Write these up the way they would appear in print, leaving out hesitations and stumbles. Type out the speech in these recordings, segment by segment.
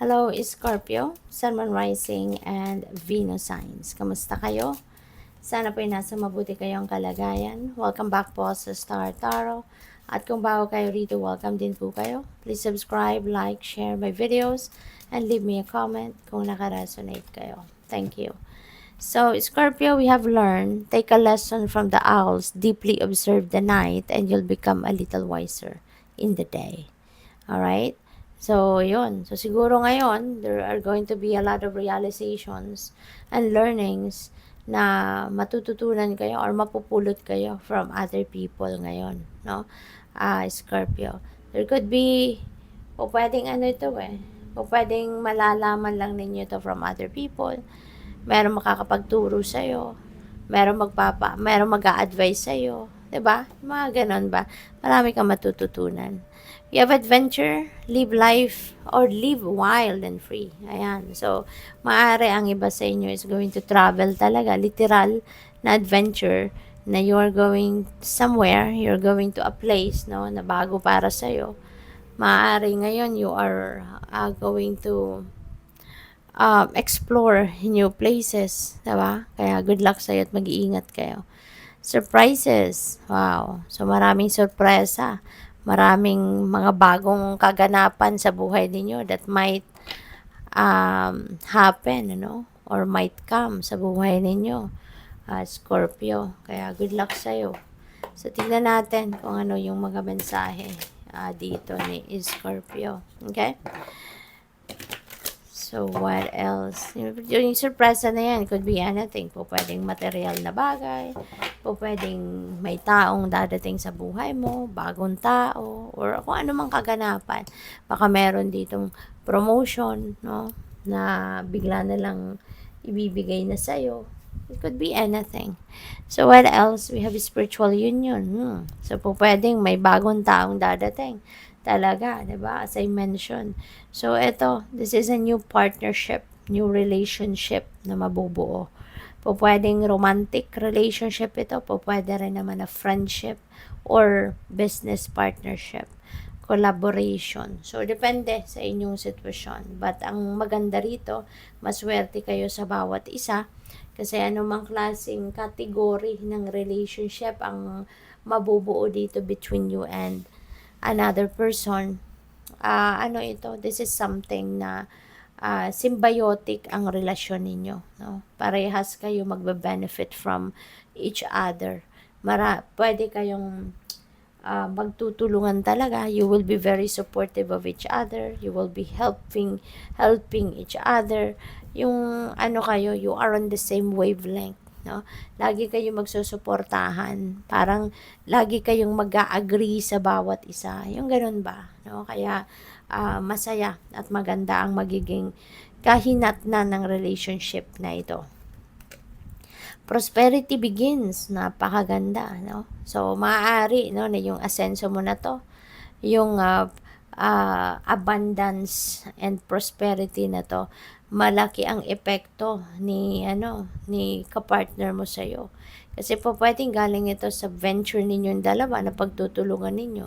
Hello, Scorpio, Sun, Moon, Rising, and Venus signs. Kamusta kayo? Sana po nasa mabuti kayong kalagayan. Welcome back po sa Star Tarot. At kung bago kayo rito, welcome din po kayo. Please subscribe, like, share my videos, and leave me a comment kung nakaresonate kayo. Thank you. So, Scorpio, we have learned, take a lesson from the owls, deeply observe the night, and you'll become a little wiser in the day. Alright? So, yun. So, siguro ngayon, there are going to be a lot of realizations and learnings na matututunan kayo or mapupulot kayo from other people ngayon, no? Scorpio. There could be, o pwedeng ano ito o pwedeng malalaman lang ninyo ito from other people. Meron makakapagturo sa'yo. Meron mag-a-advise sa'yo. 'Di ba? Mga ganon ba? Marami kang matututunan. You have adventure, live life, or live wild and free. Ayan. So, maaari ang iba sa inyo is going to travel talaga. Literal na adventure na you are going somewhere, you're going to a place, no, na bago para sa'yo. Maaari ngayon you are going to explore new places, diba? Kaya good luck sa'yo at mag-iingat kayo. Surprises. Wow. So, maraming sorpresa. Maraming mga bagong kaganapan sa buhay ninyo that might happen, or might come sa buhay ninyo, Scorpio. Kaya good luck sa'yo. So, tignan natin kung ano yung mga mensahe dito ni Scorpio. Okay? So, what else? Yung surpresa na yan, could be anything. Po pwedeng material na bagay, po pwedeng may taong dadating sa buhay mo, bagong tao, or kung ano mang kaganapan. Baka meron ditong promotion, no? Na bigla na lang ibibigay na sa'yo. It could be anything. So, what else? We have spiritual union. So, po pwedeng may bagong taong dadating. Talaga, 'di ba? As I mentioned. So, this is a new partnership, new relationship na mabubuo. Po pwedeng romantic relationship ito, po pwede rin naman na friendship or business partnership, collaboration. So, depende sa inyong sitwasyon. But, ang maganda rito, maswerte kayo sa bawat isa kasi anumang klaseng category ng relationship ang mabubuo dito between you and another person. This is something na symbiotic ang relasyon ninyo, no? Parehas kayo magbe-benefit from each other. Pwede kayong magtutulungan talaga. You will be very supportive of each other. You will be helping each other. Yung you are on the same wavelength, no? Lagi kayong magsusuportahan. Parang lagi kayong mag-agree sa bawat isa. Yung ganun ba, no? Kaya masaya at maganda ang magiging kahinatnan ng relationship na ito. Prosperity begins. Napakaganda, no? So, maaari, no, na yung asenso mo na to, yung abundance and prosperity na to, malaki ang epekto ni kapartner mo sa'yo. Kasi po pwedeng galing ito sa venture ninyong dalawa na pagtutulungan ninyo.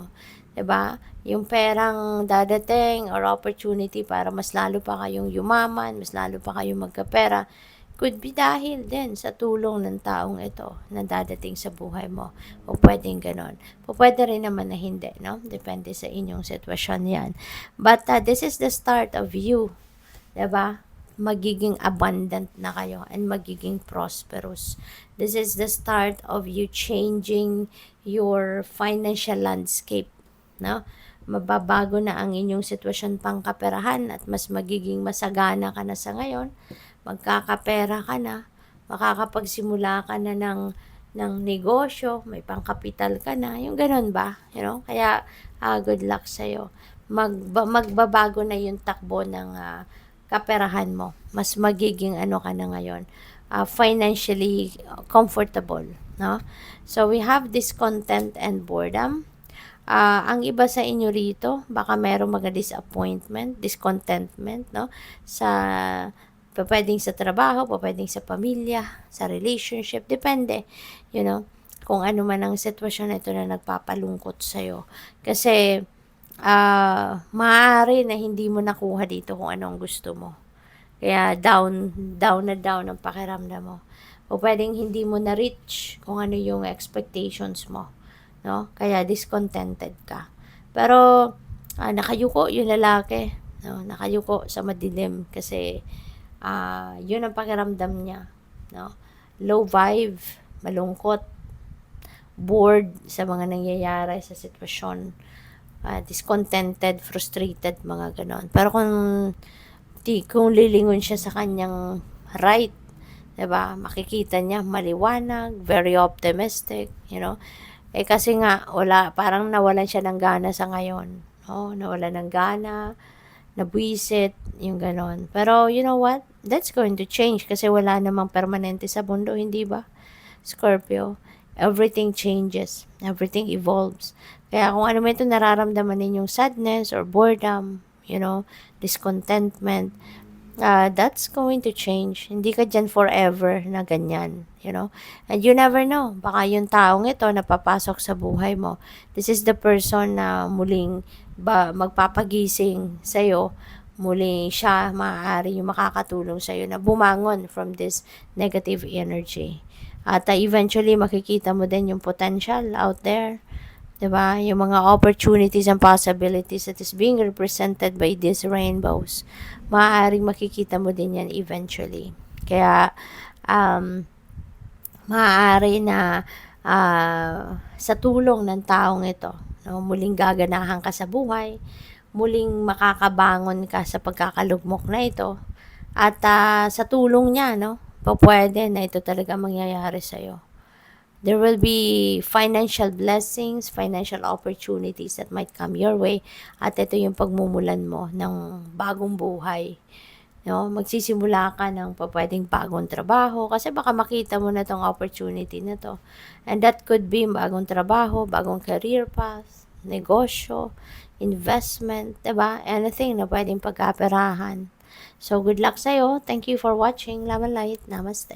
'Di ba? Yung perang dadating or opportunity para mas lalo pa kayong yumaman, mas lalo pa kayong magkapera, could be dahil din sa tulong ng taong ito na dadating sa buhay mo. O pwedeng ganon. O pwede rin naman na hindi, no? Depende sa inyong sitwasyon yan. But this is the start of you. Diba? Magiging abundant na kayo and magiging prosperous. This is the start of you changing your financial landscape, no? Mababago na ang inyong sitwasyon pangkaperahan at mas magiging masagana ka na sa ngayon. Magkakapera ka na, makakapagsimula ka na ng negosyo, may pangkapital ka na, yung ganun ba? Kaya good luck sa'yo. Magbabago na yung takbo ng kaperahan mo. Mas magiging ka na ngayon, financially comfortable, no? So, we have discontent and boredom. Ang iba sa inyo rito, baka merong mga disappointment, discontentment, no? Pwedeng sa trabaho, pwedeng sa pamilya, sa relationship, depende, kung ano man ang sitwasyon na ito na nagpapalungkot sa'yo. Kasi, maaari na hindi mo nakuha dito kung anong gusto mo. Kaya down ang pakiramdam mo. O pwedeng hindi mo na-reach kung ano yung expectations mo, no? Kaya discontented ka. Pero nakayuko yung lalaki, no? Nakayuko sa madilim kasi yun ang pakiramdam niya, no? Low vibe, malungkot, bored sa mga nangyayari sa sitwasyon, discontented, frustrated, mga ganon. Pero kung lilingon siya sa kanyang right, 'di ba? Makikita niya maliwanag, very optimistic, you know. Kasi nga parang nawalan siya ng gana sa ngayon. Oh, nawalan ng gana, nabwisit, yung ganon. Pero you know what? That's going to change kasi wala namang permanente sa mundo, hindi ba? Scorpio, everything changes, everything evolves. Kaya kung ano man ito nararamdaman ninyong sadness or boredom, discontentment, that's going to change. Hindi ka dyan forever na ganyan, And you never know, baka yung taong ito na papasok sa buhay mo, this is the person na muling magpapagising sa'yo, muli siya maaari yung makakatulong sa'yo na bumangon from this negative energy. At eventually, makikita mo din yung potential out there. 'Di ba? Yung mga opportunities and possibilities that is being represented by these rainbows. Maaaring makikita mo din yan eventually. Kaya, maaari na sa tulong ng taong ito, no, muling gaganahan ka sa buhay, muling makakabangon ka sa pagkakalugmok na ito, at sa tulong niya, no, pwede na ito talaga mangyayari sa'yo. There will be financial blessings, financial opportunities that might come your way. At ito yung pagmumulan mo ng bagong buhay. No? Magsisimula ka ng pwedeng bagong trabaho kasi baka makita mo na tong opportunity na to. And that could be bagong trabaho, bagong career path, negosyo, investment, diba? Anything na pwedeng pagkaperahan. So, good luck sa'yo. Thank you for watching. Laman Light. Namaste.